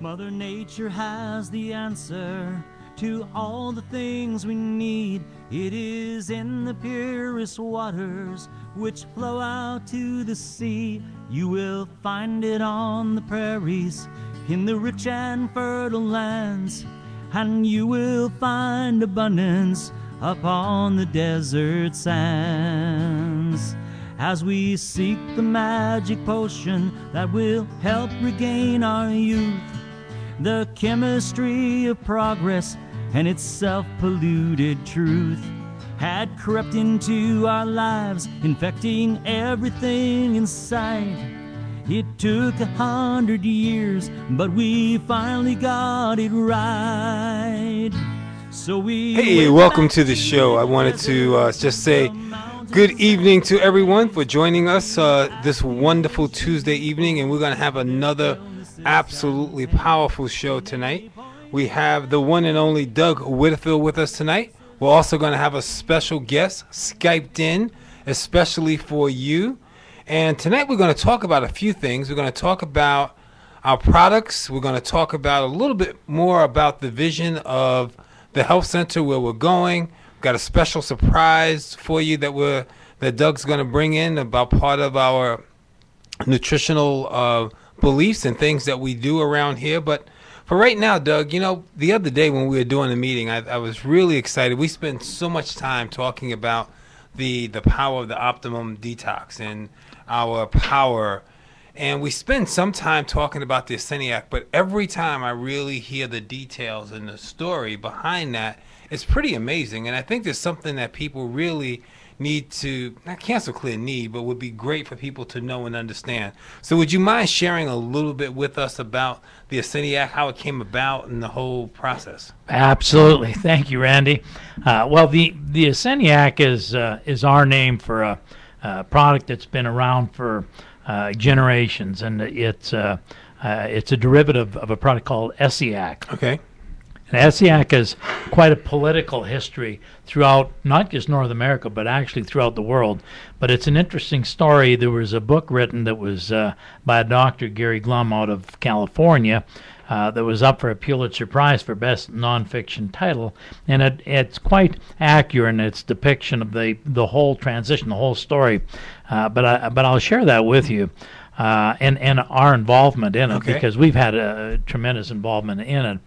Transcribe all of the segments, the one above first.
Mother Nature has the answer to all the things we need. It is in the purest waters which flow out to the sea. You will find it on the prairies, in the rich and fertile lands, and you will find abundance upon the desert sands. As we seek the magic potion that will help regain our youth, the chemistry of progress and its self-polluted truth had crept into our lives, infecting everything in sight. It took 100 years, but we finally got it right. So Hey, welcome to the show. I wanted to just say good evening to everyone for joining us this wonderful Tuesday evening, and we're going to have another absolutely powerful show tonight. We have the one and only Doug Whitfield with us tonight. We're also going to have a special guest Skyped in, especially for you. And tonight we're going to talk about a few things. We're going to talk about our products. We're going to talk about a little bit more about the vision of the health center, where we're going. We've got a special surprise for you that Doug's going to bring in about part of our nutritional beliefs and things that we do around here. But for right now, Doug, you know, the other day when we were doing the meeting, I was really excited. We spent so much time talking about the power of the optimum detox and our power. And we spend some time talking about the Asceniac, but every time I really hear the details and the story behind that, it's pretty amazing. And I think there's something that people really need to, not cancel clear need, but would be great for people to know and understand. So would you mind sharing a little bit with us about the Asceniac, how it came about, and the whole process? Absolutely. Thank you, Randy. Well, the Asceniac is our name for a product that's been around for generations, and it's a derivative of a product called Essiac. Okay. And Essiac has quite a political history throughout not just North America, but actually throughout the world. But it's an interesting story. There was a book written that was by a Dr. Gary Glum out of California that was up for a Pulitzer Prize for Best Nonfiction Title. And it's quite accurate in its depiction of the whole transition, the whole story. But I'll share that with you. And our involvement in it, okay, because we've had a tremendous involvement in it.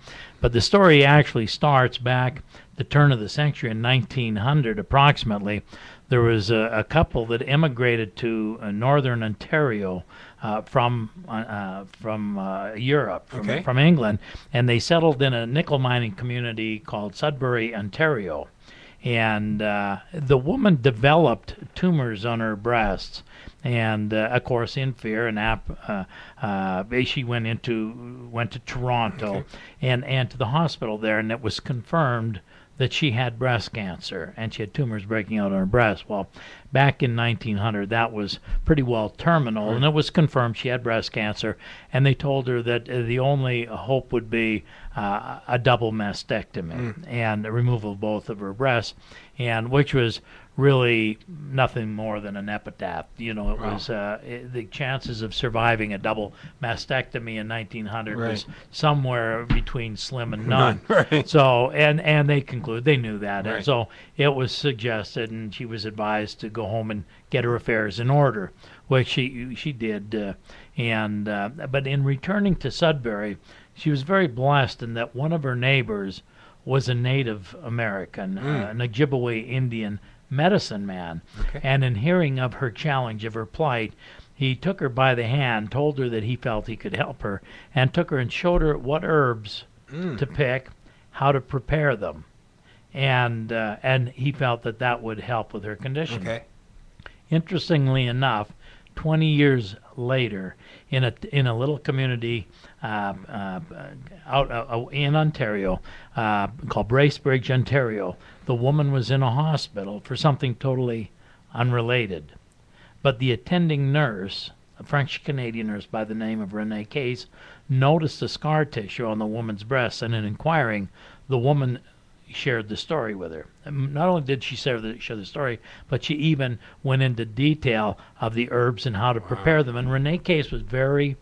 But the story actually starts back the turn of the century in 1900 approximately. There was a couple that immigrated to northern Ontario from Europe, from England, and they settled in a nickel mining community called Sudbury, Ontario. And the woman developed tumors on her breasts, and of course, in fear, and she went to Toronto, and to the hospital there, and it was confirmed that she had breast cancer, and she had tumors breaking out on her breast. Well, back in 1900, that was pretty well terminal, and it was confirmed she had breast cancer, and they told her that the only hope would be a double mastectomy and a removal of both of her breasts, and which was really nothing more than an epitaph. You know, it was the chances of surviving a double mastectomy in 1900 was somewhere between slim and none. So, and they concluded, they knew that, and so it was suggested, and she was advised to go home and get her affairs in order, which she did. But in returning to Sudbury, she was very blessed in that one of her neighbors was a Native American, an Ojibwe Indian medicine man. And in hearing of her challenge, of her plight, he took her by the hand, told her that he felt he could help her, and took her and showed her what herbs to pick, how to prepare them. And he felt that would help with her condition. Interestingly enough, 20 years later, in a little community out in Ontario called Bracebridge, Ontario, the woman was in a hospital for something totally unrelated. But the attending nurse, a French-Canadian nurse by the name of Renee Case, noticed the scar tissue on the woman's breast, and in inquiring, the woman shared the story with her. Not only did she share the story, but she even went into detail of the herbs and how to prepare them. And Renee Case was very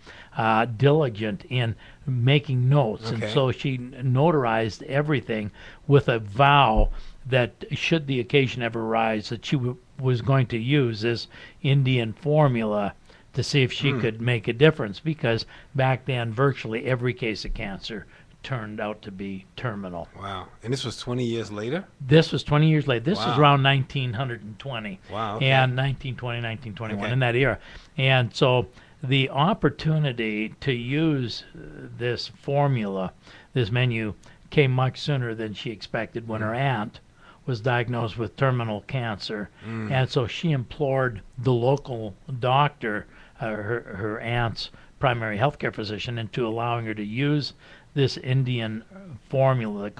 diligent in making notes, and so she notarized everything with a vow that should the occasion ever arise, that she was going to use this Indian formula to see if she could make a difference, because back then virtually every case of cancer turned out to be terminal. Wow. And this was 20 years later? This was 20 years later. This was around 1920. Wow. Okay. And 1920, 1921, in that era. And so the opportunity to use this formula, this menu, came much sooner than she expected when her aunt was diagnosed with terminal cancer. And so she implored the local doctor, her aunt's primary healthcare physician, into allowing her to use this Indian formula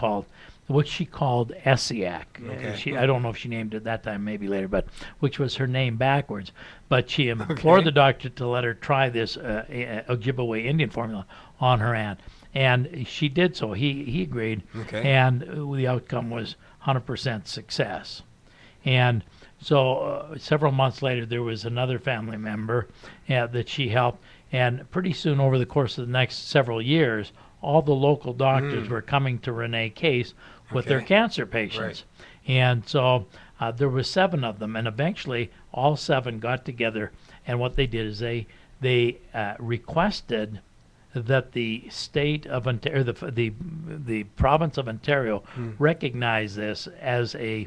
which she called Essiac. I don't know if she named it that time, maybe later, but which was her name backwards. But she implored the doctor to let her try this Ojibwe Indian formula on her aunt, and she did so. He agreed, and the outcome was 100% success. And so several months later, there was another family member that she helped, and pretty soon, over the course of the next several years, all the local doctors were coming to Renee Case with their cancer patients. And so there were 7 of them, and eventually all 7 got together, and what they did is they requested that the state of Ontario, the province of Ontario, recognize this as a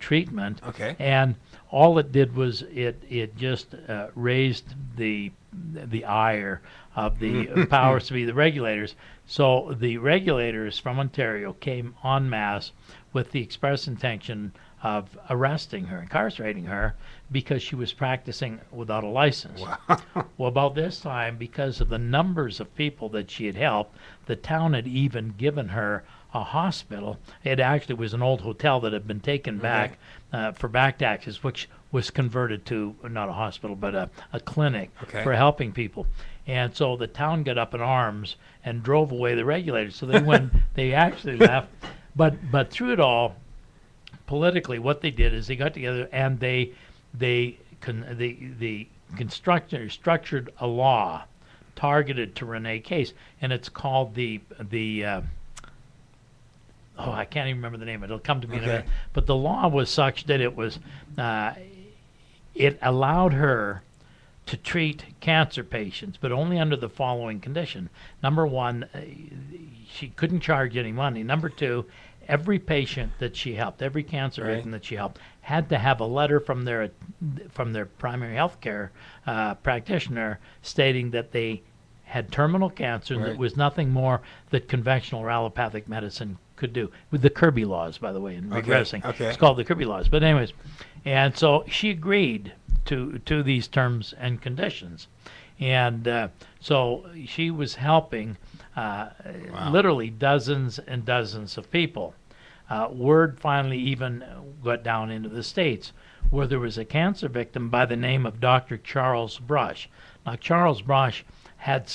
treatment. And all it did was it just raised the ire of the powers to be the regulators. So the regulators from Ontario came en masse with the express intention of arresting her, incarcerating her, because she was practicing without a license. Well, about this time, because of the numbers of people that she had helped, the town had even given her a hospital. It actually was an old hotel that had been taken back for back taxes, which was converted to not a hospital but a clinic for helping people. And so the town got up in arms and drove away the regulators. So they actually left. But through it all, politically, what they did is they got together and they structured a law targeted to Renee Case, and it's called the I can't even remember the name. It'll come to me in a minute. But the law was such that it allowed her to treat cancer patients, but only under the following condition. Number 1, she couldn't charge any money. Number 2, every patient that she helped, every cancer victim that she helped, had to have a letter from their primary health care practitioner stating that they had terminal cancer and that it was nothing more that conventional or allopathic medicine could do. With the Kirby laws, by the way, in regressing. It's called the Kirby laws. But anyways, and so she agreed to these terms and conditions. And so she was helping literally dozens and dozens of people. Word finally even got down into the States, where there was a cancer victim by the name of Dr. Charles Brush. Now, Charles Brush had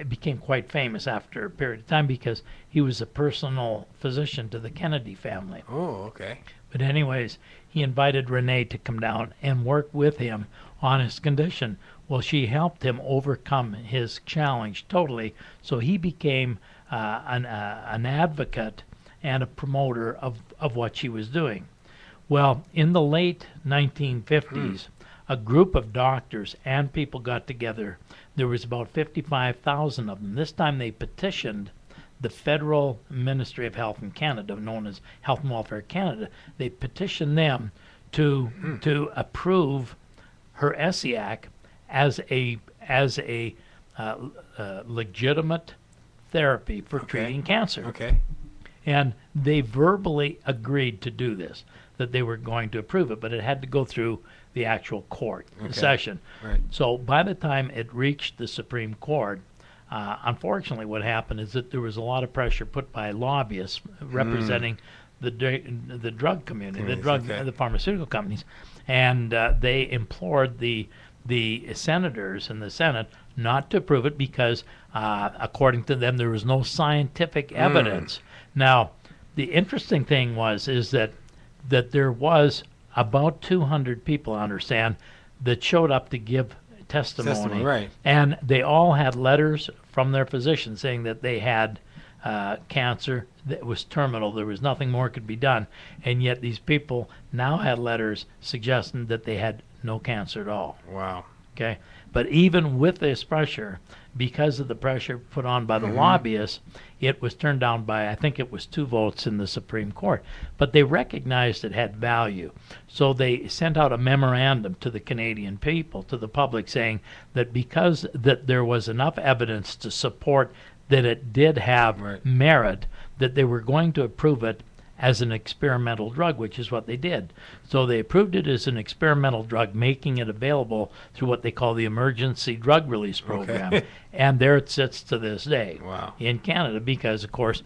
became quite famous after a period of time because he was a personal physician to the Kennedy family. But anyways, he invited Renee to come down and work with him on his condition. Well, she helped him overcome his challenge totally, so he became an advocate and a promoter of what she was doing. Well, in the late 1950s, a group of doctors and people got together. There was about 55,000 of them. This time they petitioned the Federal Ministry of Health in Canada, known as Health and Welfare Canada. They petitioned them to approve her Essiac as a legitimate therapy for treating cancer. And they verbally agreed to do this, that they were going to approve it, but it had to go through the actual court session. So by the time it reached the Supreme Court, unfortunately what happened is that there was a lot of pressure put by lobbyists representing the drug community, the pharmaceutical companies, and they implored the senators in the Senate not to approve it because, according to them, there was no scientific evidence Now, the interesting thing is that there was about 200 people, I understand, that showed up to give testimony, right. and they all had letters from their physician saying that they had cancer that was terminal. There was nothing more could be done, and yet these people now had letters suggesting that they had no cancer at all. Wow. Okay, but even with this pressure, because of the pressure put on by the lobbyists, it was turned down by, I think it was 2 votes in the Supreme Court. But they recognized it had value, so they sent out a memorandum to the Canadian people, to the public, saying that because that there was enough evidence to support that it did have merit, that they were going to approve it as an experimental drug, which is what they did. So they approved it as an experimental drug, making it available through what they call the Emergency Drug Release Program. Okay. And there it sits to this day in Canada, because, of course,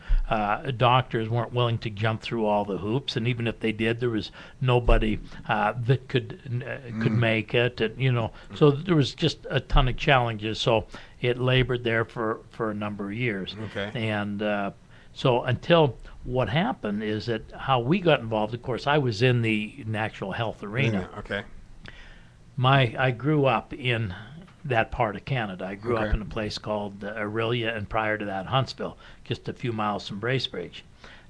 doctors weren't willing to jump through all the hoops, and even if they did, there was nobody that could make it. And, so there was just a ton of challenges. So it labored there for a number of years. Okay. And so until what happened is that how we got involved, of course, I was in the natural health arena. Yeah, okay. I grew up in that part of Canada. I grew up in a place called Orillia, and prior to that, Huntsville, just a few miles from Bracebridge.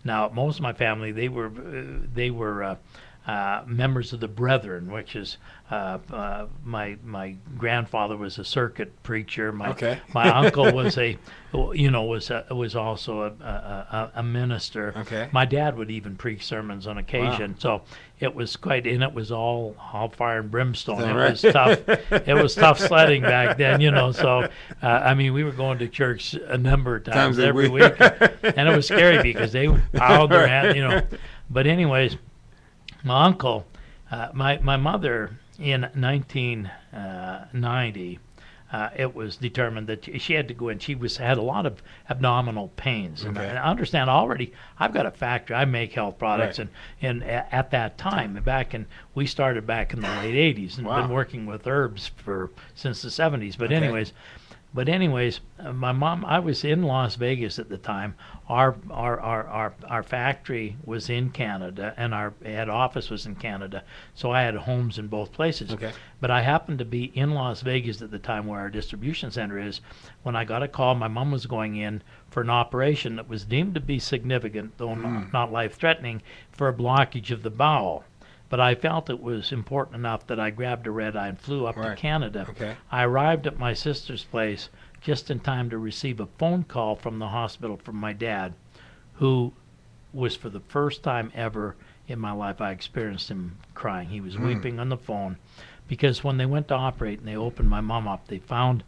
Now, most of my family, they were members of the Brethren, which is my grandfather was a circuit preacher. My uncle was was also a minister. Okay. My dad would even preach sermons on occasion. Wow. So it was quite, and it was all fire and brimstone. It right? was tough. It was tough sledding back then, So I mean, we were going to church a number of times every week, and it was scary because they would pound their hand, But anyways, my uncle, my mother in 1990, it was determined that she had to go in. She had a lot of abdominal pains, and I understand already. I've got a factory. I make health products, and at that time, we started back in the late 80s, and been working with herbs since the 70s. But anyways, my mom, I was in Las Vegas at the time. Our factory was in Canada, and our head office was in Canada, so I had homes in both places. Okay. But I happened to be in Las Vegas at the time, where our distribution center is, when I got a call. My mom was going in for an operation that was deemed to be significant, though not life-threatening, for a blockage of the bowel. But I felt it was important enough that I grabbed a red eye and flew up to Canada. Okay. I arrived at my sister's place just in time to receive a phone call from the hospital from my dad, who was, for the first time ever in my life, I experienced him crying. He was weeping on the phone, because when they went to operate and they opened my mom up, they found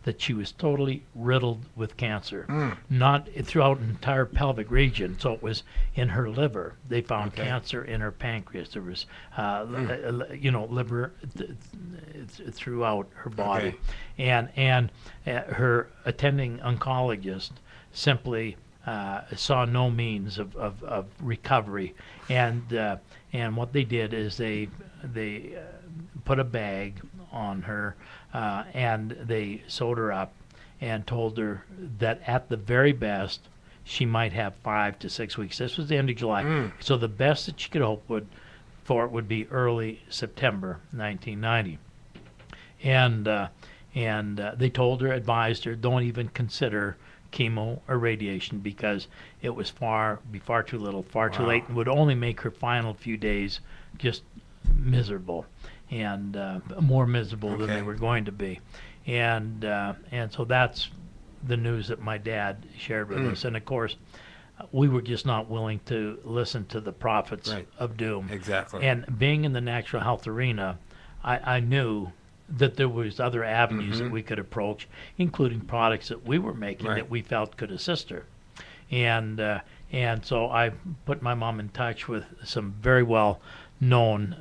that she was totally riddled with cancer, not throughout an entire pelvic region. So it was in her liver. They found cancer in her pancreas. There was, liver throughout her body, and her attending oncologist simply saw no means of recovery, and what they did is they put a bag on her, and they sewed her up and told her that at the very best she might have 5 to 6 weeks. This was the end of July, so the best that she could hope for would be early September 1990. And they told her, advised her, don't even consider chemo or radiation, because it was far too little, far too late, and would only make her final few days just miserable, and more miserable than they were going to be. And so that's the news that my dad shared with us. And of course, we were just not willing to listen to the prophets of doom. Exactly. And being in the natural health arena, I knew that there was other avenues that we could approach, including products that we were making that we felt could assist her. And so I put my mom in touch with some very well-known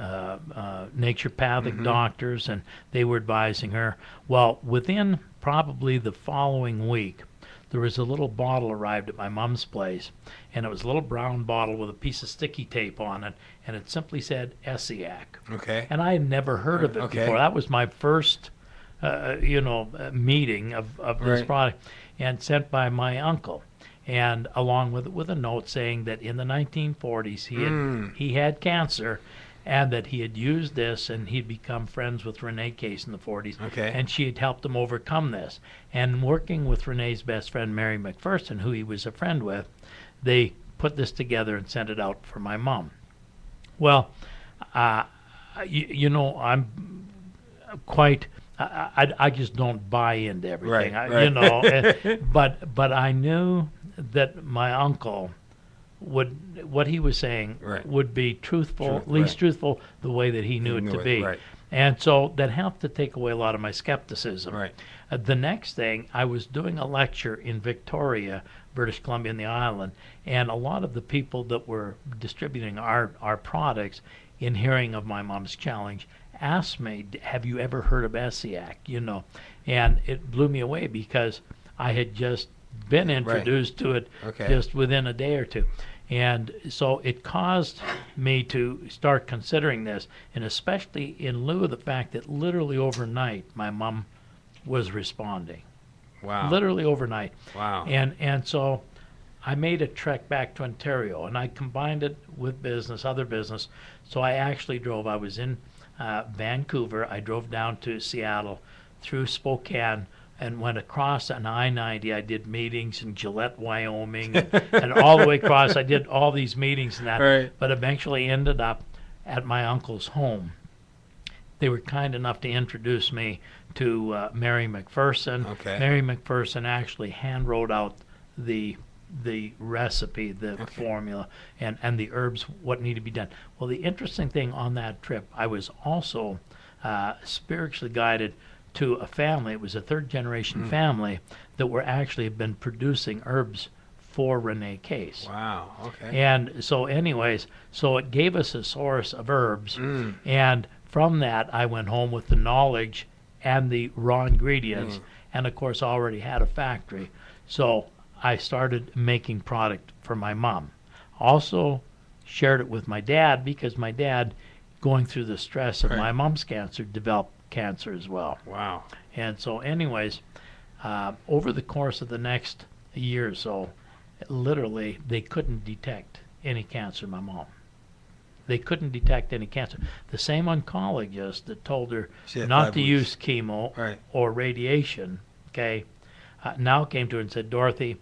naturopathic doctors, and they were advising her. Well, within probably the following week, there was a little bottle arrived at my mom's place, and it was a little brown bottle with a piece of sticky tape on it, and it simply said Essiac. Okay. And I had never heard of it before. That was my first, meeting of this product, and sent by my uncle. and along with a note saying that in the 1940s he had cancer, and that he had used this, and he'd become friends with Renee Case in the 40s, Okay. and she had helped him overcome this. And working with Renee's best friend, Mary McPherson, who he was a friend with, they put this together and sent it out for my mom. Well, I'm quite. I just don't buy into everything. Right. But I knew that my uncle what he was saying would be truthful, at least truthful the way that he knew it to be. Right. And so that helped to take away a lot of my skepticism. Right. The next thing, I was doing a lecture in Victoria, British Columbia, in the island, and a lot of the people that were distributing our products, in hearing of my mom's challenge, asked me, have you ever heard of ESIAC? And it blew me away because I had just been introduced to it just within a day or two. And so it caused me to start considering this, and especially in lieu of the fact that literally overnight my mom was responding. Wow. Literally overnight. Wow. And so I made a trek back to Ontario, and I combined it with other business. So I actually drove. I was in Vancouver. I drove down to Seattle, through Spokane, and went across an I-90. I did meetings in Gillette, Wyoming, and all the way across. I did all these meetings and that, but eventually ended up at my uncle's home. They were kind enough to introduce me to Mary McPherson. Okay. Mary McPherson actually hand wrote out the recipe, the formula, and the herbs, what needed to be done. Well, the interesting thing on that trip, I was also spiritually guided to a family. It was a third-generation family that were actually have been producing herbs for Renee Case. Wow, okay. And so anyways, so it gave us a source of herbs, and from that I went home with the knowledge and the raw ingredients, and of course already had a factory. So I started making product for my mom. Also shared it with my dad, because my dad, going through the stress of my mom's cancer, developed cancer as well. Wow. And so anyways, over the course of the next year or so, literally they couldn't detect any cancer in my mom. They couldn't detect any cancer. The same oncologist that told her not to use chemo or radiation, now came to her and said, Dorothy,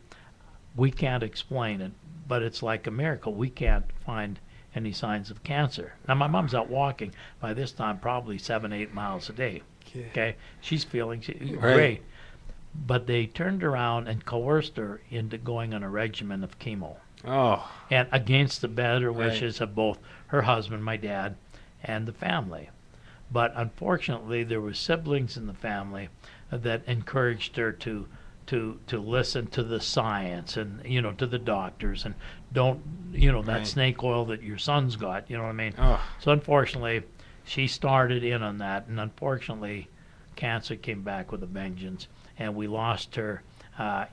we can't explain it, but it's like a miracle. We can't find any signs of cancer. Now, my mom's out walking by this time probably 7-8 miles a day. Okay, she's feeling great. But they turned around and coerced her into going on a regimen of chemo. Oh. And against the better wishes of both her husband, my dad, and the family. But unfortunately, there were siblings in the family that encouraged her to listen to the science and, to the doctors, and don't, that snake oil that your son's got, you know what I mean? Oh. So unfortunately, she started in on that, and unfortunately, cancer came back with a vengeance, and we lost her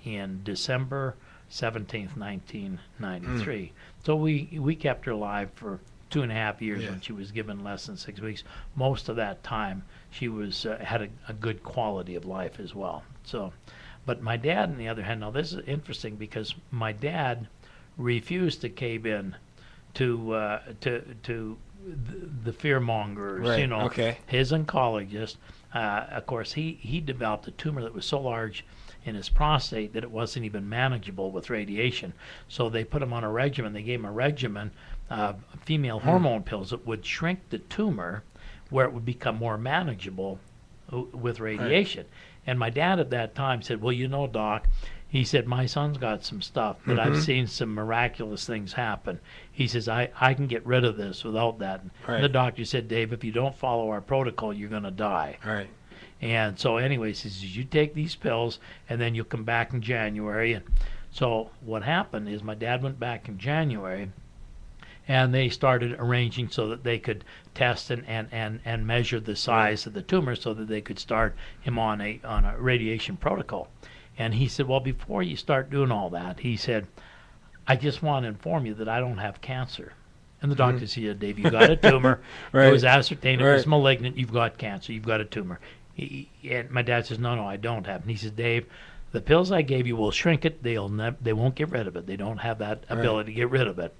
in December 17th, 1993. So we kept her alive for 2.5 years when she was given less than 6 weeks. Most of that time, she was had a good quality of life as well. So. But my dad, on the other hand, now this is interesting, because my dad refused to cave in to the fear mongers. His oncologist. Of course, he developed a tumor that was so large in his prostate that it wasn't even manageable with radiation. So they put him on a regimen. They gave him a regimen of female hormone pills that would shrink the tumor, where it would become more manageable with radiation. And my dad at that time said, well, Doc, he said, my son's got some stuff, but I've seen some miraculous things happen. He says, I can get rid of this without that. And the doctor said, Dave, if you don't follow our protocol, you're going to die. Right. And so anyways, he says, you take these pills, and then you'll come back in January. And so what happened is my dad went back in January, and they started arranging so that they could test and measure the size of the tumor, so that they could start him on a radiation protocol. And he said, well, before you start doing all that, he said, I just want to inform you that I don't have cancer. And the doctor said, Dave, you got a tumor. It was ascertained it was malignant. You've got cancer. You've got a tumor. And my dad says, no, I don't have. And he says, Dave, The pills I gave you will shrink it. They won't get rid of it. They don't have that ability to get rid of it.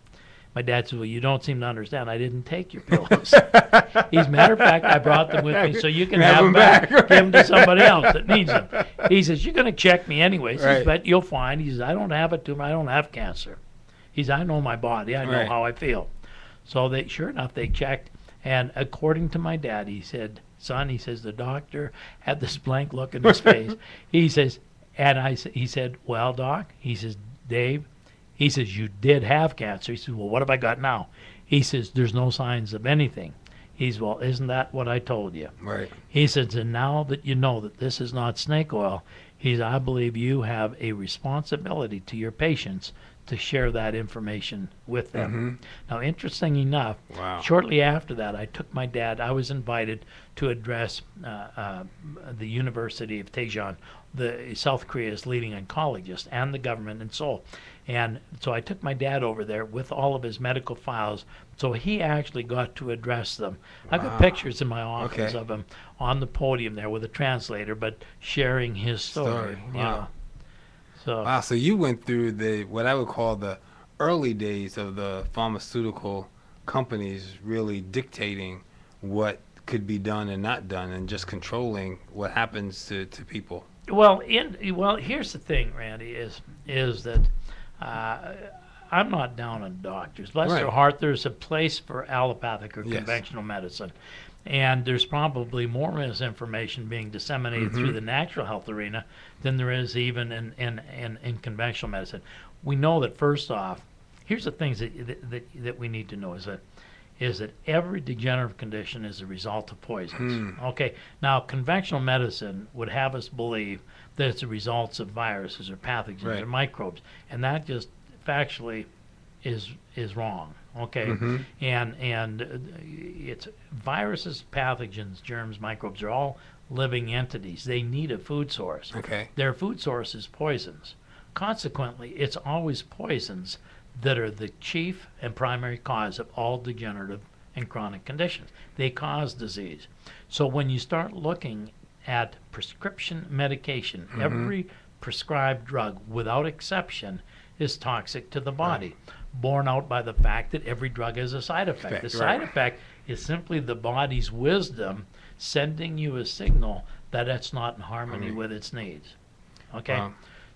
My dad said, well, you don't seem to understand. I didn't take your pills. As a matter of fact, I brought them with me so you can have them back. Give them to somebody else that needs them. He says, you're going to check me anyway. He says, but you'll find. He says, I don't have a tumor. I don't have cancer. He says, I know my body. I know how I feel. So sure enough, they checked. And according to my dad, he said, son, he says, the doctor had this blank look in his face. He says, he said, well, Doc, he says, Dave, he says, you did have cancer. He says, well, what have I got now? He says, there's no signs of anything. He says, well, isn't that what I told you? Right. He says, and now that you know that this is not snake oil, he says, I believe you have a responsibility to your patients to share that information with them. Now, interesting enough, shortly after that, I took my dad. I was invited to address the University of Daejeon, South Korea's leading oncologist, and the government in Seoul. And so I took my dad over there with all of his medical files, so he actually got to address them. I've got pictures in my office of him on the podium there with a translator, but sharing his story. You know. So you went through what I would call the early days of the pharmaceutical companies really dictating what could be done and not done, and just controlling what happens to people. Well, here's the thing, Randy, is that I'm not down on doctors. Bless their heart, there's a place for allopathic or conventional medicine. And there's probably more misinformation being disseminated through the natural health arena than there is even in conventional medicine. We know that, first off, here's the things that we need to know is that every degenerative condition is a result of poisons. Okay, now conventional medicine would have us believe that it's the results of viruses or pathogens or microbes, and that just factually is wrong. Okay, and it's viruses, pathogens, germs, microbes are all living entities. They need a food source. Okay, their food source is poisons. Consequently, it's always poisons that are the chief and primary cause of all degenerative and chronic conditions. They cause disease. So when you start looking at prescription medication, every prescribed drug, without exception, is toxic to the body, borne out by the fact that every drug has a side effect. The side effect is simply the body's wisdom sending you a signal that it's not in harmony with its needs. Okay?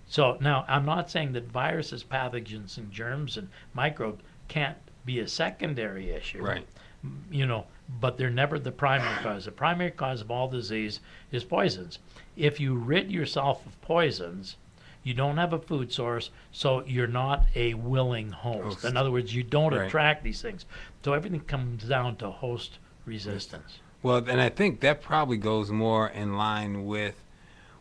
So now, I'm not saying that viruses, pathogens, and germs and microbes can't be a secondary issue. Right. You know, but they're never the primary cause. The primary cause of all disease is poisons. If you rid yourself of poisons, you don't have a food source, so you're not a willing host. In other words, you don't attract these things. So everything comes down to host resistance. Well, and I think that probably goes more in line with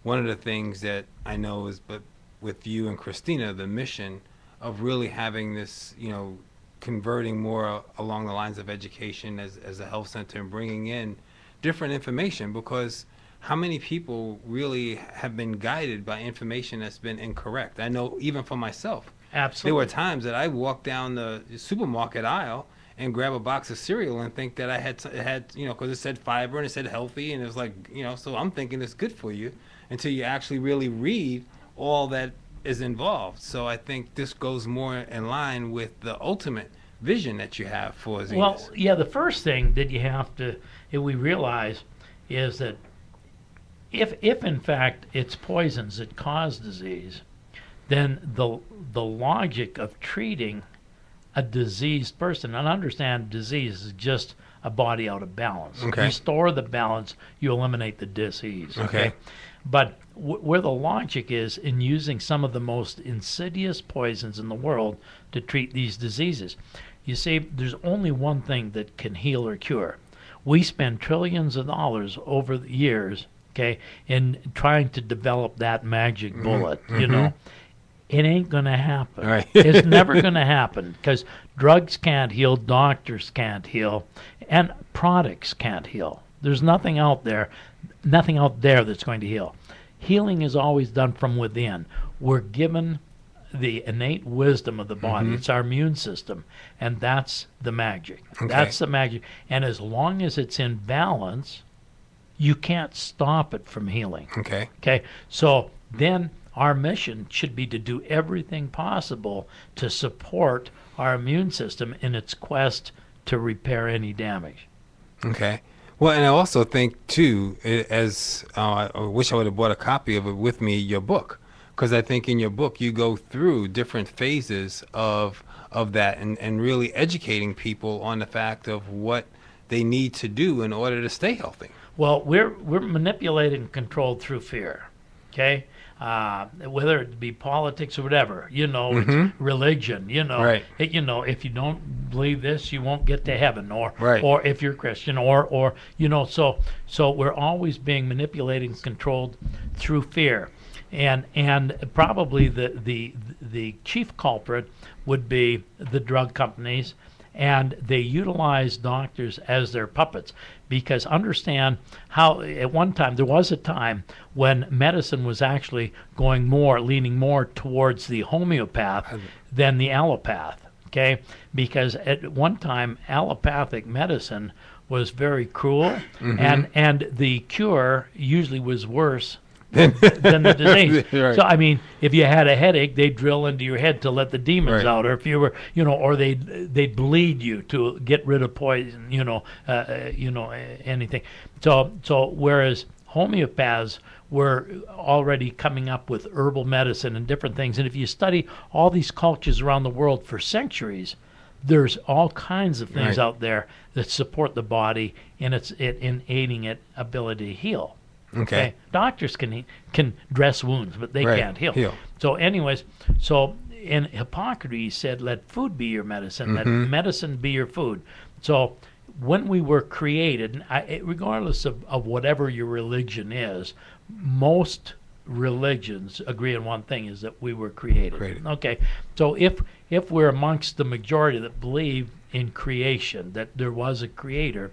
one of the things that I know is, but with you and Christina, the mission of really having this, you know, converting more along the lines of education as a health center and bringing in different information, because how many people really have been guided by information that's been incorrect? I know even for myself. Absolutely. There were times that I walked down the supermarket aisle and grab a box of cereal and think that I had you know, because it said fiber and it said healthy, and it was like, you know, so I'm thinking it's good for you until you actually really read all that is involved. So I think this goes more in line with the ultimate vision that you have for Zenus. Well, yeah, the first thing that you have to, if we realize, is that if in fact it's poisons that cause disease, then the logic of treating a diseased person, and understand disease is just a body out of balance. Okay. Restore the balance, you eliminate the disease. Okay. But where the logic is in using some of the most insidious poisons in the world to treat these diseases. You see, there's only one thing that can heal or cure. We spend trillions of dollars over the years, okay, in trying to develop that magic bullet, you know. It ain't going to happen. Right. It's never going to happen, because drugs can't heal, doctors can't heal, and products can't heal. There's nothing out there that's going to heal. Healing is always done from within. We're given the innate wisdom of the body. It's our immune system, and that's the magic. Okay. That's the magic. And as long as it's in balance, you can't stop it from healing. Okay. Okay, so then our mission should be to do everything possible to support our immune system in its quest to repair any damage. Okay. Well, and I also think, too, I wish I would have bought a copy of it with me, your book, because I think in your book you go through different phases of that and really educating people on the fact of what they need to do in order to stay healthy. Well, we're manipulated and controlled through fear, okay? Whether it be politics or whatever, it's religion, Right. If you don't believe this, you won't get to heaven, or Right. or if you're Christian, or so we're always being manipulated and controlled through fear, and probably the chief culprit would be the drug companies, and they utilize doctors as their puppets. Because understand how at one time, there was a time when medicine was actually leaning more towards the homeopath than the allopath, okay? Because at one time, allopathic medicine was very cruel, and the cure usually was worse than the disease. Right. So I mean, if you had a headache, they'd drill into your head to let the demons out, or if you were, or they'd bleed you to get rid of poison, anything. So whereas homeopaths were already coming up with herbal medicine and different things, and if you study all these cultures around the world for centuries, there's all kinds of things out there that support the body in in aiding its ability to heal. Okay. Doctors can dress wounds, but they can't heal. So anyways, in Hippocrates he said, let food be your medicine, let medicine be your food. So when we were created, regardless of whatever your religion is, most religions agree on one thing, is that we were created. Okay. So if we're amongst the majority that believe in creation, that there was a creator,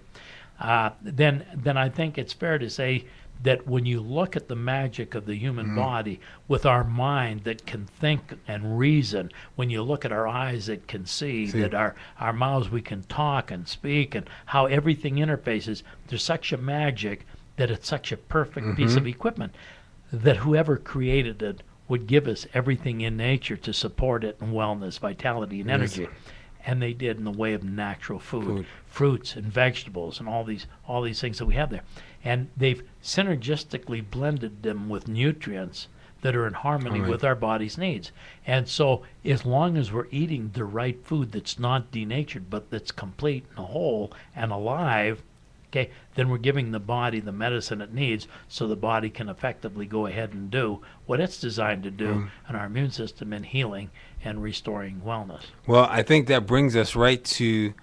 then I think it's fair to say that when you look at the magic of the human body, with our mind that can think and reason, when you look at our eyes that can see, that our mouths we can talk and speak, and how everything interfaces, there's such a magic that it's such a perfect piece of equipment that whoever created it would give us everything in nature to support it in wellness, vitality, and energy. And they did in the way of natural food, fruits and vegetables, and all these things that we have there. And they've synergistically blended them with nutrients that are in harmony with our body's needs. And so as long as we're eating the right food that's not denatured, but that's complete and whole and alive, okay, then we're giving the body the medicine it needs so the body can effectively go ahead and do what it's designed to do in our immune system in healing and restoring wellness. Well, I think that brings us right to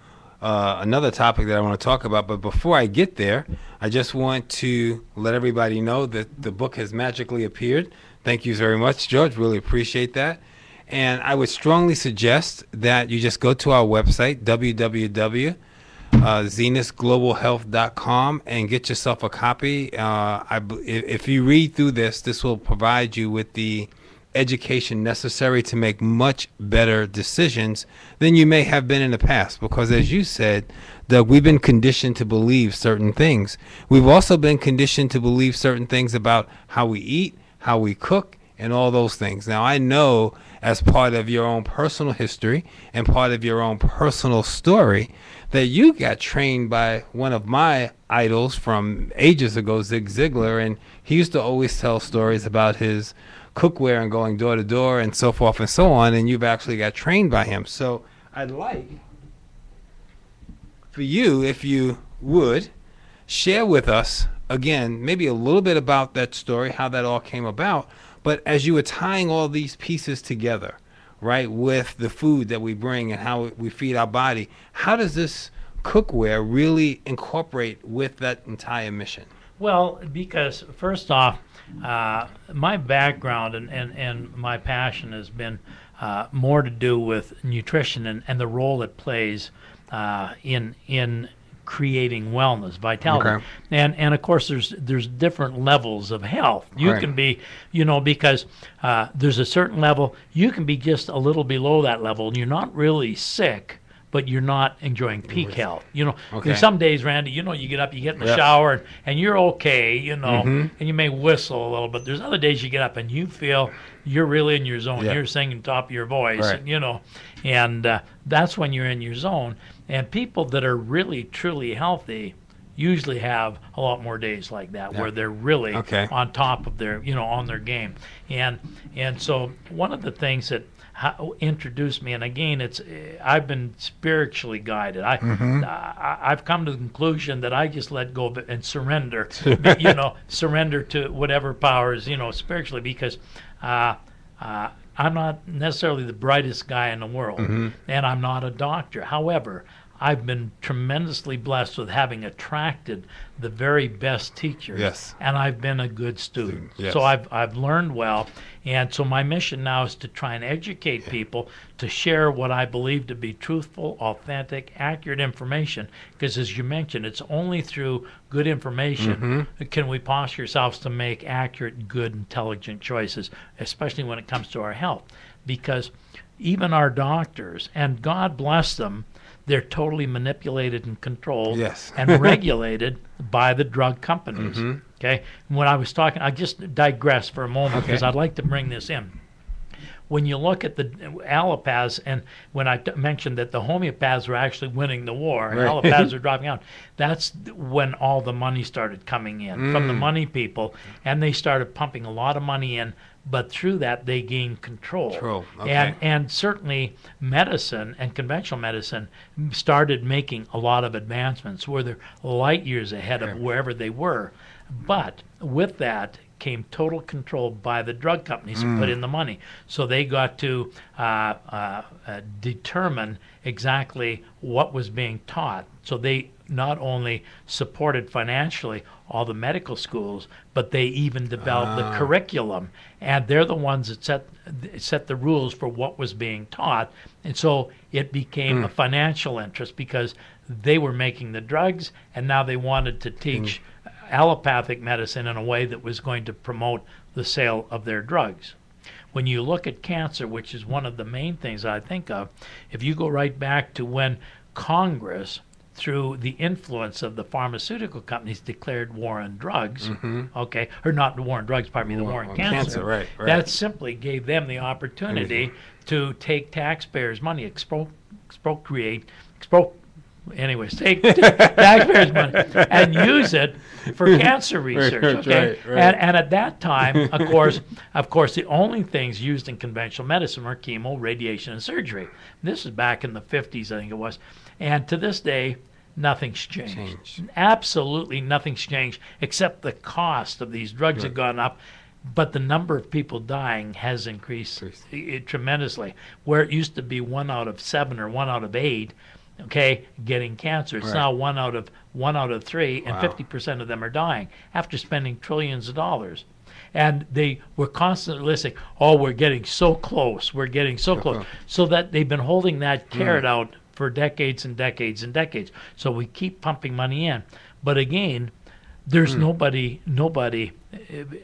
another topic that I want to talk about. But before I get there, I just want to let everybody know that the book has magically appeared. Thank you very much, George. Really appreciate that. And I would strongly suggest that you just go to our website, zenusglobalhealth.com, and get yourself a copy. If you read through this will provide you with the education necessary to make much better decisions than you may have been in the past. Because as you said, Doug, we've been conditioned to believe certain things. We've also been conditioned to believe certain things about how we eat, how we cook, and all those things. Now, I know as part of your own personal history and part of your own personal story that you got trained by one of my idols from ages ago, Zig Ziglar, and he used to always tell stories about his cookware and going door to door and so forth and so on, and you've actually got trained by him. So I'd like for you, if you would, share with us, again, maybe a little bit about that story, how that all came about, but as you were tying all these pieces together, right, with the food that we bring and how we feed our body, how does this cookware really incorporate with that entire mission? Well, because first off, my background and my passion has been more to do with nutrition and the role it plays in creating wellness, vitality. Okay. And of course there's different levels of health. You Right. can be, because there's a certain level, you can be just a little below that level and you're not really sick, but you're not enjoying peak health. Okay. There's some days, Randy, you get up, you get in the shower, and you're okay, and you may whistle a little, but there's other days you get up and you feel you're really in your zone. Yeah. You're singing top of your voice, Right. and that's when you're in your zone. And people that are really, truly healthy usually have a lot more days like that where they're really on top of their, on their game. And so one of the things that introduced me, and again, I've been spiritually guided. I've come to the conclusion that I just let go of it and surrender, surrender to whatever powers, spiritually, because I'm not necessarily the brightest guy in the world, and I'm not a doctor. However, I've been tremendously blessed with having attracted the very best teachers, Yes. and I've been a good student. Yes. So I've learned well, and so my mission now is to try and educate people to share what I believe to be truthful, authentic, accurate information, because as you mentioned, it's only through good information can we posture ourselves to make accurate, good, intelligent choices, especially when it comes to our health, because even our doctors, and God bless them, they're totally manipulated and controlled and regulated by the drug companies. Okay. And when I was talking, I just digress for a moment because I'd like to bring this in. When you look at the allopaths, and when I mentioned that the homeopaths were actually winning the war, and allopaths are dropping out, that's when all the money started coming in from the money people, and they started pumping a lot of money in. But through that, they gained control. And certainly medicine and conventional medicine started making a lot of advancements where they're light years ahead of wherever they were. But with that came total control by the drug companies who put in the money. So they got to determine exactly what was being taught. So they not only supported financially all the medical schools, but they even developed the curriculum. And they're the ones that set the rules for what was being taught. And so it became a financial interest because they were making the drugs, and now they wanted to teach allopathic medicine in a way that was going to promote the sale of their drugs. When you look at cancer, which is one of the main things I think of, if you go right back to when Congress, through the influence of the pharmaceutical companies, declared war on drugs, or not the war on drugs, pardon me, the war on cancer. That simply gave them the opportunity to take taxpayers' money, take taxpayers' money and use it for cancer research. And at that time, of course, the only things used in conventional medicine were chemo, radiation, and surgery. This is back in the 50s, I think it was. And to this day, nothing's changed. Absolutely nothing's changed, except the cost of these drugs have gone up, but the number of people dying has increased tremendously. Where it used to be 1 out of 7 or 1 out of 8, getting cancer, it's now 1 out of 3, and 50% of them are dying after spending trillions of dollars. And they were constantly listening, we're getting so close, so that they've been holding that carrot out for decades and decades and decades. So we keep pumping money in. But again, there's nobody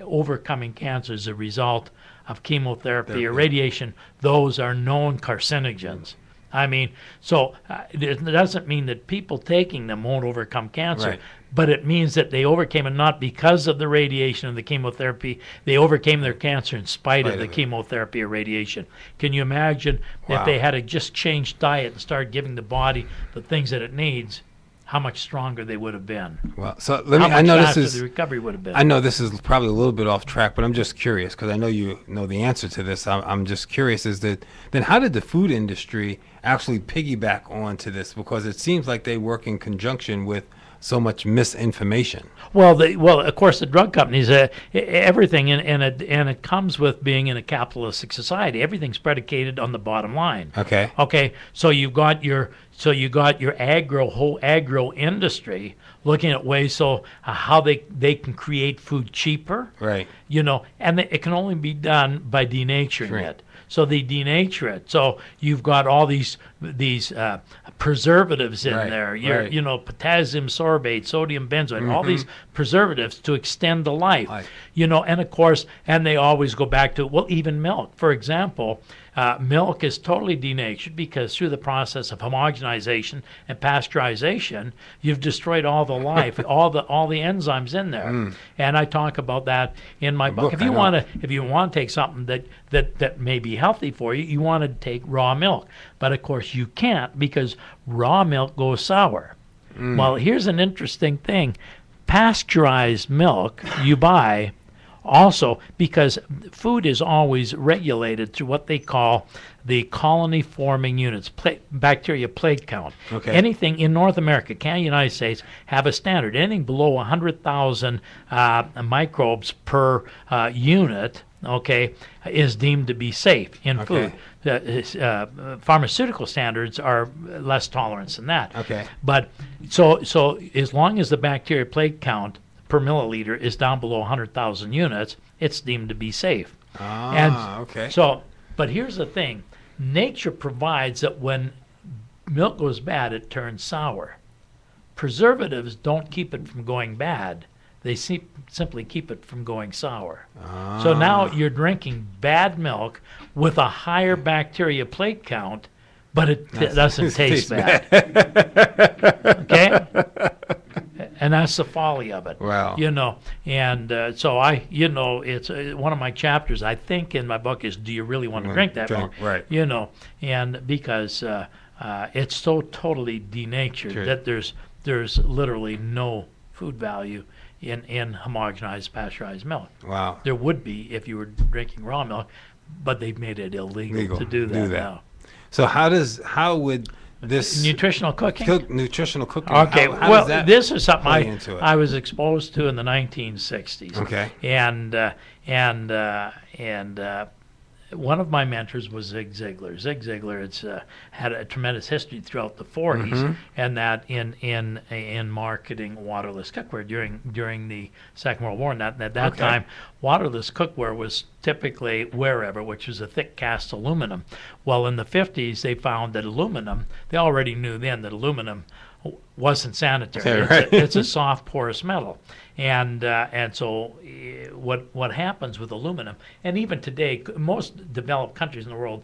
overcoming cancer as a result of chemotherapy or radiation. Those are known carcinogens. I mean, so it doesn't mean that people taking them won't overcome cancer, but it means that they overcame it not because of the radiation and the chemotherapy. They overcame their cancer in spite of the chemotherapy or radiation. Can you imagine if they had to just change diet and start giving the body the things that it needs, how much stronger they would have been? Well, so I know the recovery would have been. I know this is probably a little bit off track, but I'm just curious because I know you know the answer to this. I'm just curious: then how did the food industry actually piggyback onto this? Because it seems like they work in conjunction with so much misinformation. Well, of course, the drug companies, everything, and it comes with being in a capitalistic society. Everything's predicated on the bottom line. Okay. So you got your whole agro industry looking at ways how they can create food cheaper. And it can only be done by denaturing it. So they denature it. So you've got all these preservatives in there. Potassium sorbate, sodium benzoate, all these preservatives to extend the life. And of course, and they always go back to even milk. For example, Milk is totally denatured because through the process of homogenization and pasteurization, you've destroyed all the life, all the enzymes in there. And I talk about that in my book. If you want to take something that may be healthy for you, you want to take raw milk. But of course you can't, because raw milk goes sour. Well, here's an interesting thing. Pasteurized milk you buy also, because food is always regulated through what they call the colony forming units, bacteria plate count. Okay. Anything in North America, Canada, United States, have a standard. Anything below 100,000 microbes per unit, okay, is deemed to be safe in food. Pharmaceutical standards are less tolerance than that. Okay. But so as long as the bacteria plate count per milliliter is down below 100,000 units, it's deemed to be safe. Okay. So, but here's the thing. Nature provides that when milk goes bad, it turns sour. Preservatives don't keep it from going bad. They simply keep it from going sour. So now you're drinking bad milk with a higher bacteria plate count, but it doesn't taste bad. Okay? And that's the folly of it. Wow. And so it's one of my chapters, I think, in my book is, do you really want to drink that milk? Right. And because it's so totally denatured that there's literally no food value in homogenized pasteurized milk. Wow. There would be if you were drinking raw milk, but they've made it illegal to do that now. So how would this nutritional cooking? Nutritional cooking. Okay, how well, does that this is something play into it? I was exposed to in the 1960s. Okay. And one of my mentors was Zig Ziglar. Zig Ziglar had a tremendous history throughout the 40s, and that in marketing waterless cookware during the Second World War. And at that time, waterless cookware was typically wherever, which was a thick cast aluminum. Well, in the 50s, they found that aluminum, they already knew then that aluminum wasn't sanitary. It's a soft, porous metal. And so what happens with aluminum, and even today, most developed countries in the world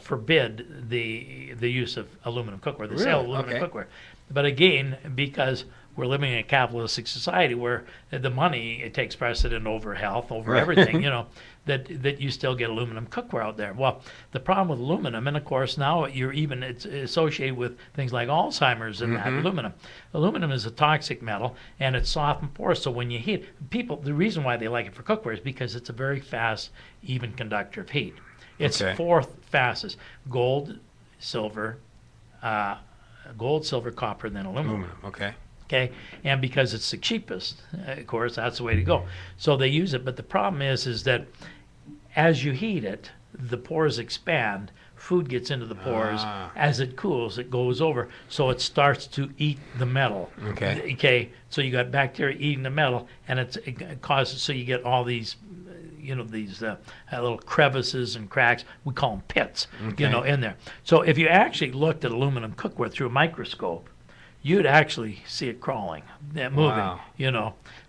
forbid the use of aluminum cookware. They sell aluminum cookware. But again, because we're living in a capitalistic society where the money, it takes precedent over health, over everything, that you still get aluminum cookware out there. Well, the problem with aluminum, and of course now it's associated with things like Alzheimer's and that aluminum. Aluminum is a toxic metal, and it's soft and porous, so when you heat, the reason why they like it for cookware is because it's a very fast, even conductor of heat. It's fourth fastest. Gold, silver, copper, then aluminum. Okay, and because it's the cheapest, of course, that's the way to go. So they use it, but the problem is that as you heat it, the pores expand, food gets into the pores. As it cools, it goes over, so it starts to eat the metal. Okay, so you got bacteria eating the metal, and it causes, so you get all these these little crevices and cracks. We call them pits, in there. So if you actually looked at aluminum cookware through a microscope, you'd actually see it crawling, moving.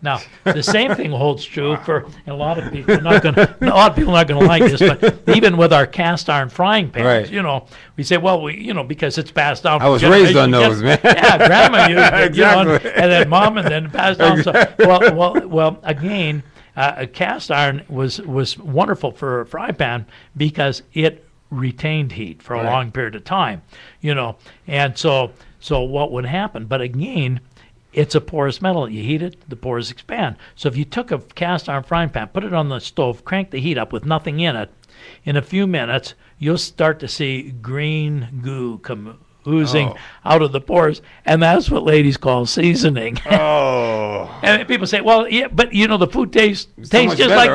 Now the same thing holds true for a lot of people. A lot of people are not going to like this, but even with our cast iron frying pans, we say, well, because it's passed down. I was raised on those, man. Yeah, grandma used it, exactly. And then mom, and then passed down. So, well, again, a cast iron was wonderful for a fry pan because it retained heat for a long period of time, and so what would happen? But again, it's a porous metal. You heat it, the pores expand. So if you took a cast iron frying pan, put it on the stove, crank the heat up with nothing in it, in a few minutes, you'll start to see green goo come oozing out of the pores, and that's what ladies call seasoning. And people say, well, yeah, but the food tastes just better, like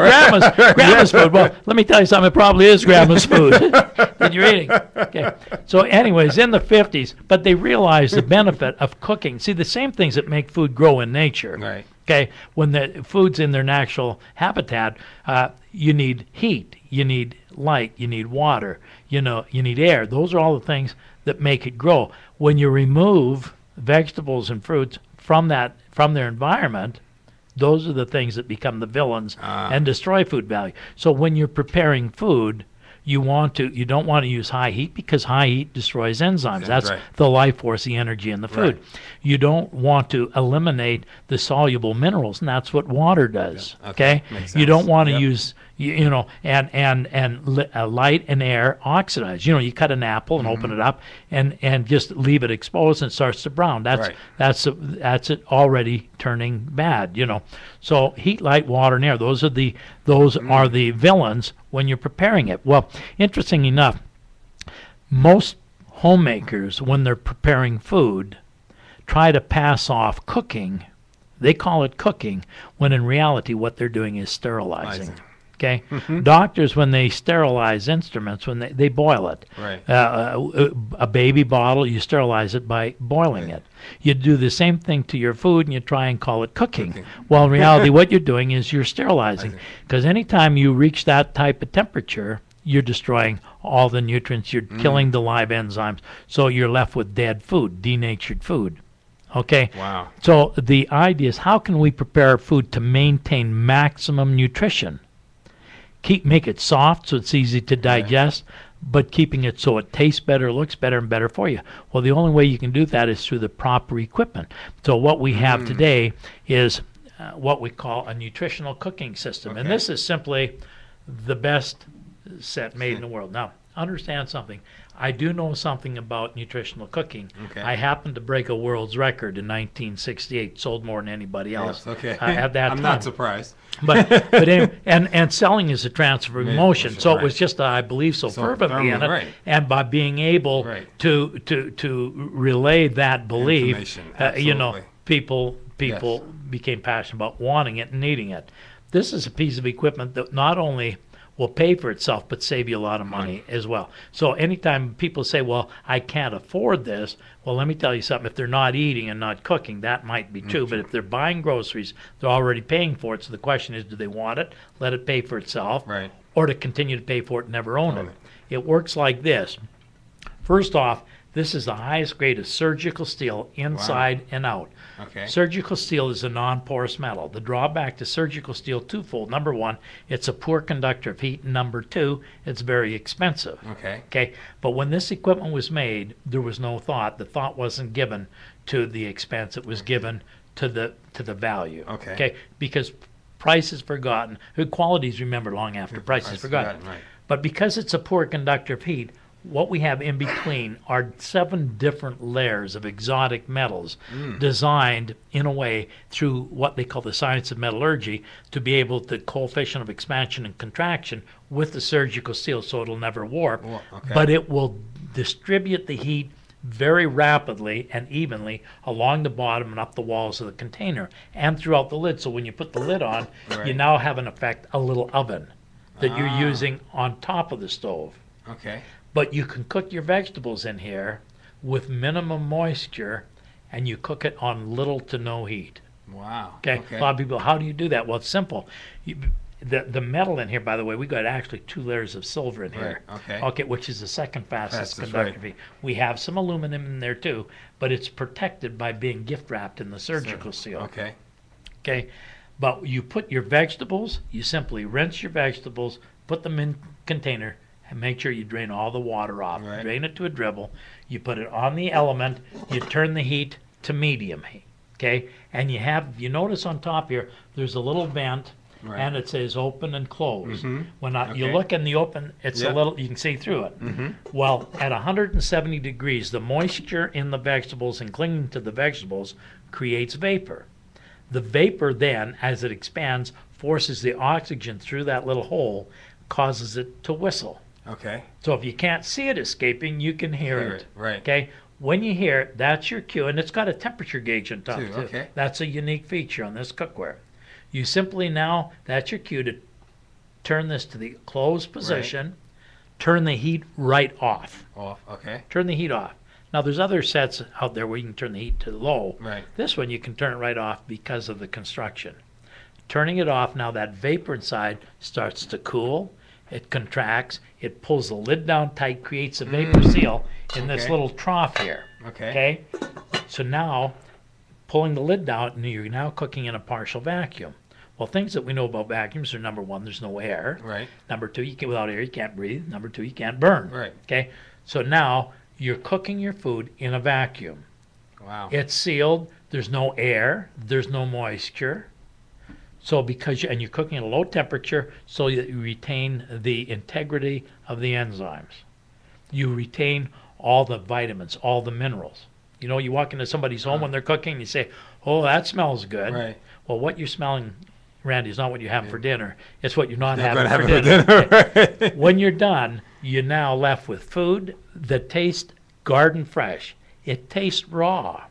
grandma's food. Well, let me tell you something, it probably is grandma's food that you're eating. Okay. So anyways, in the 50s, but they realized the benefit of cooking. See, the same things that make food grow in nature. Right. Okay, when the food's in their natural habitat, you need heat, you need light, you need water, you need air. Those are all the things that make it grow. When you remove vegetables and fruits from their environment, those are the things that become the villains and destroy food value. So when you're preparing food, you don't want to use high heat because high heat destroys enzymes. That's right. the life force, the energy in the food. Right. You don't want to eliminate the soluble minerals, and that's what water does. Yeah. Okay? Makes You sense. don't want to Yep. use light and air oxidize. You cut an apple and open it up and just leave it exposed and it starts to brown. That's it already turning bad. So heat, light, water, and air. Those are the villains when you're preparing it. Well, interesting enough, most homemakers, when they're preparing food, try to pass off cooking. They call it cooking, when in reality what they're doing is sterilizing. Okay? Doctors, when they sterilize instruments, when they boil it. Right. A baby bottle, you sterilize it by boiling it. You do the same thing to your food, and you try and call it cooking. Well, in reality, what you're doing is you're sterilizing. Because anytime you reach that type of temperature, you're destroying all the nutrients. You're killing the live enzymes. So you're left with dead food, denatured food. Okay? Wow. So the idea is, how can we prepare food to maintain maximum nutrition? Make it soft so it's easy to digest, but keeping it so it tastes better, looks better, and better for you. Well, the only way you can do that is through the proper equipment. So what we have today is what we call a nutritional cooking system. And this is simply the best set made in the world. Now, understand something. I do know something about nutritional cooking. Okay. I happened to break a world's record in 1968, sold more than anybody else. Yes, okay. At that I'm time. not surprised. But anyway, and selling is a transfer of emotion. So it was just I believe so fervently in it, right. and by being able to relay that belief, Information, people became passionate about wanting it and needing it. This is a piece of equipment that not only will pay for itself, but save you a lot of money as well. So anytime people say, well, I can't afford this, well, let me tell you something. If they're not eating and not cooking, that might be true. But if they're buying groceries, they're already paying for it. So the question is, do they want it, let it pay for itself, or to continue to pay for it and never own it? It works like this. First off, this is the highest grade of surgical steel inside and out. Okay. Surgical steel is a non-porous metal. The drawback to surgical steel twofold. Number one, it's a poor conductor of heat. Number two, it's very expensive. Okay. But when this equipment was made, there was no thought. The thought wasn't given to the expense. It was given to the value. Okay. Because price is forgotten. Quality is remembered long after price is forgotten. Right. But because it's a poor conductor of heat, what we have in between are 7 different layers of exotic metals designed in a way through what they call the science of metallurgy to be able to coefficient of expansion and contraction with the surgical steel so it'll never warp, but it will distribute the heat very rapidly and evenly along the bottom and up the walls of the container and throughout the lid. So when you put the lid on, you now have in effect a little oven that you're using on top of the stove. Okay. But you can cook your vegetables in here with minimum moisture, and you cook it on little to no heat. Wow. Okay. A lot of people, how do you do that? Well, it's simple. The metal in here, by the way, we got actually 2 layers of silver in here. Okay, which is the second fastest conductor. We have some aluminum in there too, but it's protected by being gift wrapped in the surgical steel. Okay. But you put your vegetables, you simply rinse your vegetables, put them in container, and make sure you drain all the water off. Drain it to a dribble. You put it on the element. You turn the heat to medium heat. Okay? And you notice on top here, there's a little vent, and it says open and close. When you look in the open, it's a little, you can see through it. Well, at 170 degrees, the moisture in the vegetables and clinging to the vegetables creates vapor. The vapor then, as it expands, forces the oxygen through that little hole, causes it to whistle. So if you can't see it escaping, you can hear it. Okay. When you hear it, that's your cue, and it's got a temperature gauge on top too. That's a unique feature on this cookware. You simply now, that's your cue to turn this to the closed position. Turn the heat right off. Turn the heat off. Now there's other sets out there where you can turn the heat to low. This one you can turn it right off because of the construction. Turning it off, now that vapor inside starts to cool. It contracts, it pulls the lid down tight, creates a vapor seal in this little trough here. Okay? So now, pulling the lid down, you're now cooking in a partial vacuum. Well, things that we know about vacuums are, number one, there's no air. Right. Number two, without air, you can't breathe. Number two, you can't burn. Right. Okay. So now you're cooking your food in a vacuum. Wow. It's sealed. There's no air. There's no moisture. So and you're cooking at a low temperature so that you retain the integrity of the enzymes. You retain all the vitamins, all the minerals. You know, you walk into somebody's home when they're cooking, you say, "Oh, that smells good." Right. Well, what you're smelling, Randy, is not what you have for dinner. It's what you're not You're having gonna for have dinner. Right. When you're done, you're now left with food that tastes garden fresh. It tastes raw,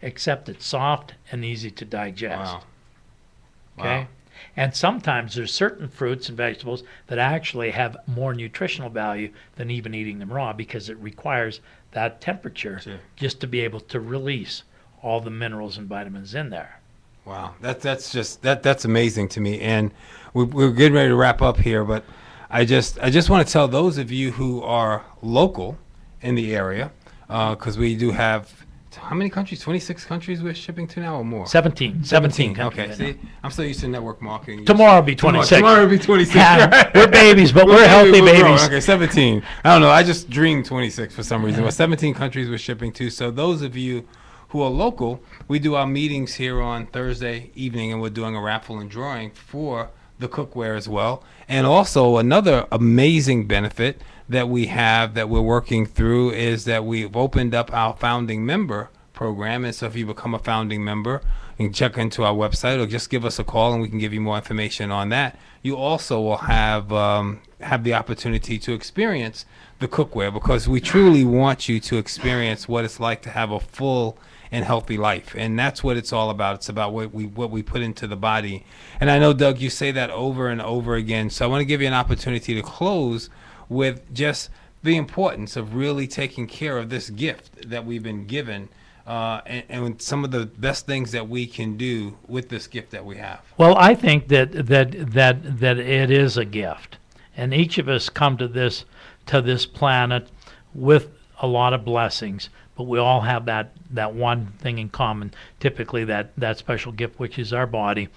except it's soft and easy to digest. Wow. Okay? Wow. And sometimes there's certain fruits and vegetables that actually have more nutritional value than even eating them raw, because it requires that temperature just to be able to release all the minerals and vitamins in there. Wow, that's amazing to me, and we're getting ready to wrap up here. But I just want to tell those of you who are local in the area, because we do have, how many countries? 26 countries we're shipping to now, or more? 17 countries. Okay, right see, now. I'm so used to network marketing. Tomorrow will be 26. Tomorrow will be 26. Yeah, we're babies, but we're healthy We're growing. babies. Okay, 17. I don't know. I just dreamed 26 for some reason. But 17 countries we're shipping to. So those of you who are local, we do our meetings here on Thursday evening, and we're doing a raffle and drawing for the cookware as well. And also another amazing benefit that we have that we're working through is that we've opened up our founding member program. And so if you become a founding member, you can check into our website or just give us a call and we can give you more information on that. You also will have the opportunity to experience the cookware, because we truly want you to experience what it's like to have a full and healthy life. And that's what it's all about. It's about what we put into the body. And I know, Doug, you say that over and over again. So I want to give you an opportunity to close with just the importance of really taking care of this gift that we've been given, and some of the best things that we can do with this gift that we have. Well, I think that it is a gift, and each of us come to this planet with a lot of blessings, but we all have that one thing in common, typically that special gift, which is our body.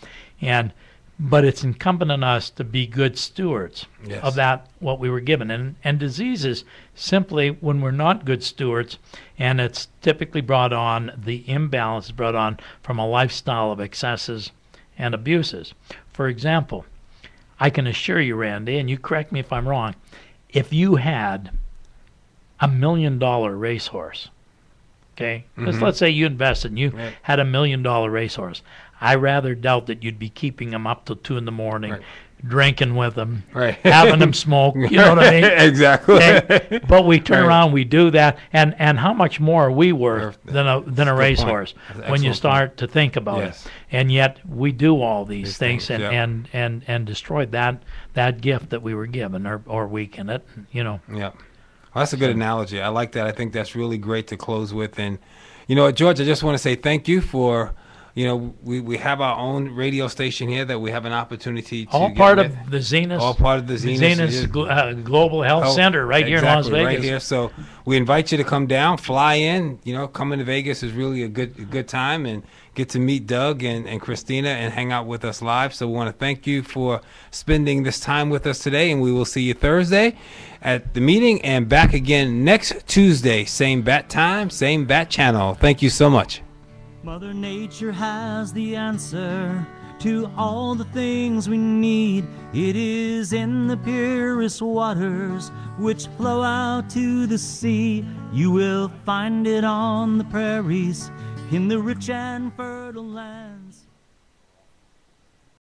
But it's incumbent on us to be good stewards of that, what we were given. And diseases, simply when we're not good stewards, and it's typically brought on, the imbalance is brought on from a lifestyle of excesses and abuses. For example, I can assure you, Randy, and you correct me if I'm wrong, if you had $1 million racehorse, okay? Let's say you invested and you had $1 million racehorse. I rather doubt that you'd be keeping them up till 2 a.m, drinking with them, having them smoke. You know what I mean? Exactly. Okay? But we turn around, we do that, and how much more are we worth than a racehorse when you start to think about it? And yet we do all these things and destroy that gift that we were given, or weaken it. You know. Yeah. Well, that's a good analogy. I like that. I think that's really great to close with. And, you know, George, I just want to say thank you for, you know, we have our own radio station here that we have an opportunity to all part of the Zenus. All part of the Zenus Global Health Center here in Las Vegas. Right here. So we invite you to come down, fly in. You know, coming to Vegas is really a good time, and get to meet Doug and Christina and hang out with us live. So we want to thank you for spending this time with us today, and we will see you Thursday at the meeting and back again next Tuesday. Same bat time, same bat channel. Thank you so much. Mother Nature has the answer to all the things we need. It is in the purest waters which flow out to the sea. You will find it on the prairies, in the rich and fertile land.